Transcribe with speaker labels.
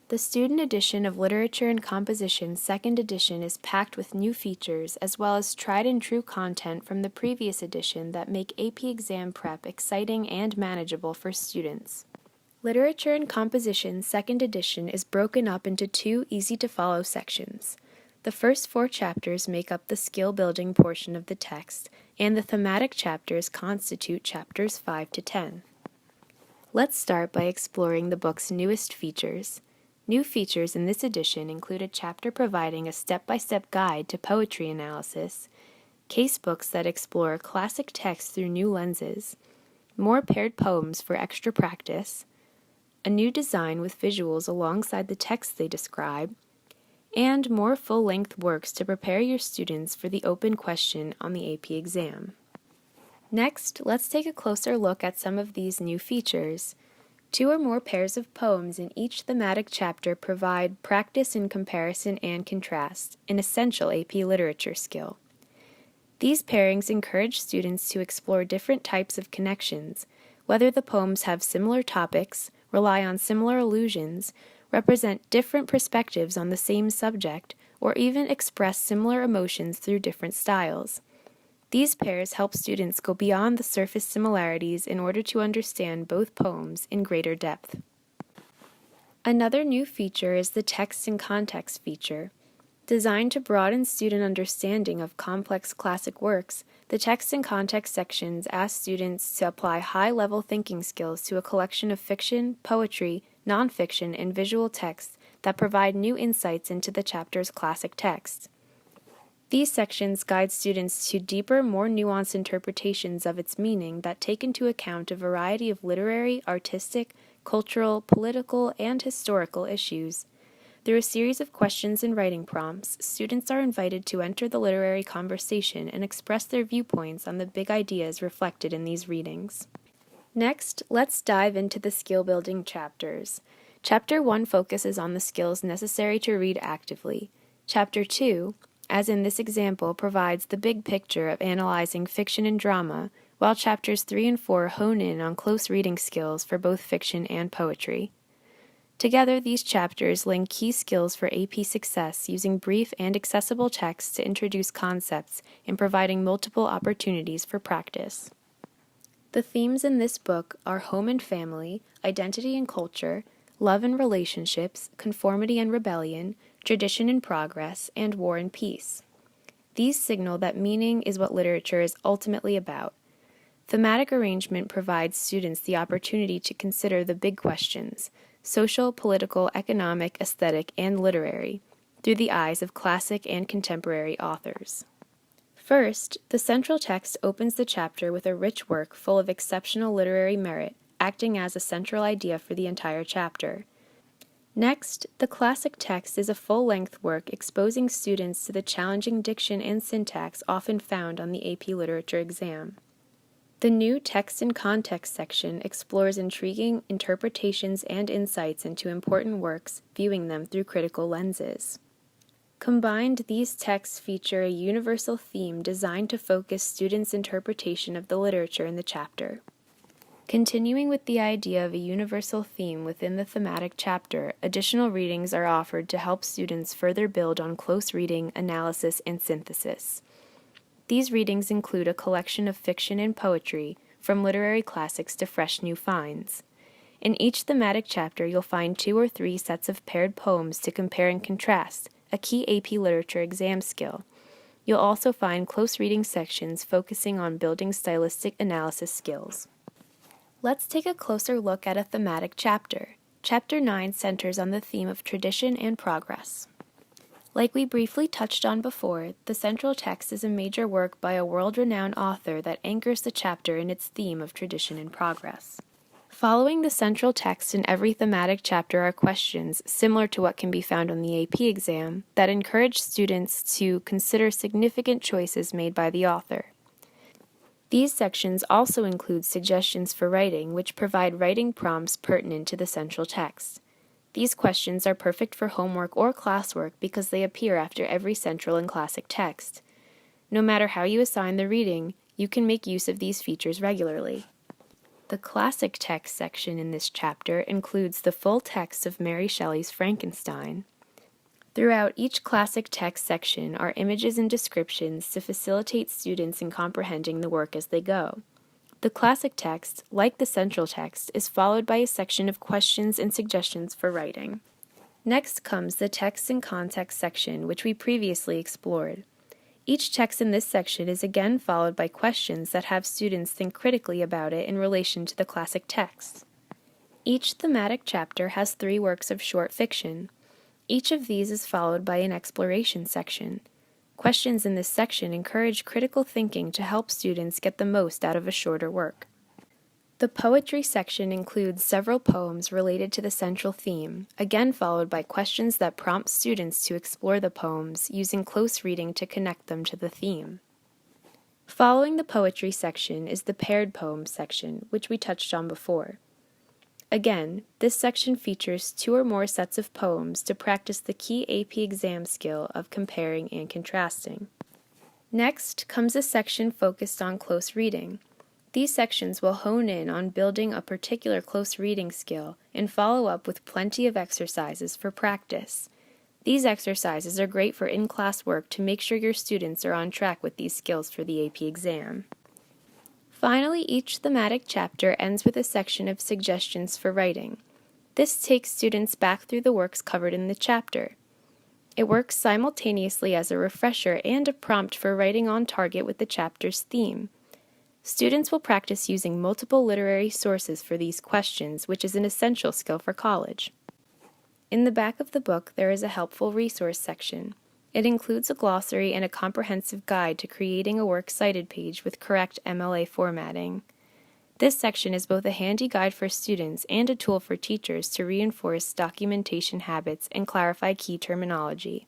Speaker 1: The student edition of Literature and Composition 2nd edition is packed with new features as well as tried and true content from the previous edition that make AP exam prep exciting and manageable for students. Literature and Composition 2nd edition is broken up into 2 easy-to-follow sections. The first 4 chapters make up the skill-building portion of the text, and the thematic chapters constitute chapters 5 to 10. Let's start by exploring the book's newest features. New features in this edition include a chapter providing a step-by-step guide to poetry analysis, casebooks that explore classic texts through new lenses, more paired poems for extra practice, a new design with visuals alongside the text they describe, and more full-length works to prepare your students for the open question on the AP exam. Next, let's take a closer look at some of these new features. 2 or more pairs of poems in each thematic chapter provide practice in comparison and contrast, an essential AP literature skill. These pairings encourage students to explore different types of connections, whether the poems have similar topics, rely on similar allusions, represent different perspectives on the same subject, or even express similar emotions through different styles. These pairs help students go beyond the surface similarities in order to understand both poems in greater depth. Another new feature is the Text and Context feature. Designed to broaden student understanding of complex classic works, the Text and Context sections ask students to apply high-level thinking skills to a collection of fiction, poetry, nonfiction, and visual texts that provide new insights into the chapter's classic text. These sections guide students to deeper, more nuanced interpretations of its meaning that take into account a variety of literary, artistic, cultural, political, and historical issues. Through a series of questions and writing prompts, students are invited to enter the literary conversation and express their viewpoints on the big ideas reflected in these readings. Next, let's dive into the skill-building chapters. Chapter 1 focuses on the skills necessary to read actively. Chapter 2, as in this example, provides the big picture of analyzing fiction and drama, while chapters 3 and 4 hone in on close reading skills for both fiction and poetry. Together, these chapters link key skills for AP success using brief and accessible text to introduce concepts and providing multiple opportunities for practice. The themes in this book are home and family, identity and culture, love and relationships, conformity and rebellion, tradition and progress, and war and peace. These signal that meaning is what literature is ultimately about. Thematic arrangement provides students the opportunity to consider the big questions, social, political, economic, aesthetic, and literary, through the eyes of classic and contemporary authors. First, the central text opens the chapter with a rich work full of exceptional literary merit, acting as a central idea for the entire chapter. Next, the classic text is a full-length work exposing students to the challenging diction and syntax often found on the AP Literature exam. The new Text and Context section explores intriguing interpretations and insights into important works, viewing them through critical lenses. Combined, these texts feature a universal theme designed to focus students' interpretation of the literature in the chapter. Continuing with the idea of a universal theme within the thematic chapter, additional readings are offered to help students further build on close reading, analysis, and synthesis. These readings include a collection of fiction and poetry, from literary classics to fresh new finds. In each thematic chapter, you'll find 2 or 3 sets of paired poems to compare and contrast, a key AP Literature exam skill. You'll also find close reading sections focusing on building stylistic analysis skills. Let's take a closer look at a thematic chapter. Chapter 9 centers on the theme of tradition and progress. Like we briefly touched on before, the central text is a major work by a world-renowned author that anchors the chapter in its theme of tradition and progress. Following the central text in every thematic chapter are questions, similar to what can be found on the AP exam, that encourage students to consider significant choices made by the author. These sections also include suggestions for writing, which provide writing prompts pertinent to the central text. These questions are perfect for homework or classwork because they appear after every central and classic text. No matter how you assign the reading, you can make use of these features regularly. The classic text section in this chapter includes the full text of Mary Shelley's Frankenstein. Throughout each classic text section are images and descriptions to facilitate students in comprehending the work as they go. The classic text, like the central text, is followed by a section of questions and suggestions for writing. Next comes the text and context section, which we previously explored. Each text in this section is again followed by questions that have students think critically about it in relation to the classic text. Each thematic chapter has 3 works of short fiction. Each of these is followed by an exploration section. Questions in this section encourage critical thinking to help students get the most out of a shorter work. The poetry section includes several poems related to the central theme, again followed by questions that prompt students to explore the poems, using close reading to connect them to the theme. Following the poetry section is the paired poems section, which we touched on before. Again, this section features 2 or more sets of poems to practice the key AP exam skill of comparing and contrasting. Next comes a section focused on close reading. These sections will hone in on building a particular close reading skill and follow up with plenty of exercises for practice. These exercises are great for in-class work to make sure your students are on track with these skills for the AP exam. Finally, each thematic chapter ends with a section of suggestions for writing. This takes students back through the works covered in the chapter. It works simultaneously as a refresher and a prompt for writing on target with the chapter's theme. Students will practice using multiple literary sources for these questions, which is an essential skill for college. In the back of the book, there is a helpful resource section. It includes a glossary and a comprehensive guide to creating a works cited page with correct MLA formatting. This section is both a handy guide for students and a tool for teachers to reinforce documentation habits and clarify key terminology.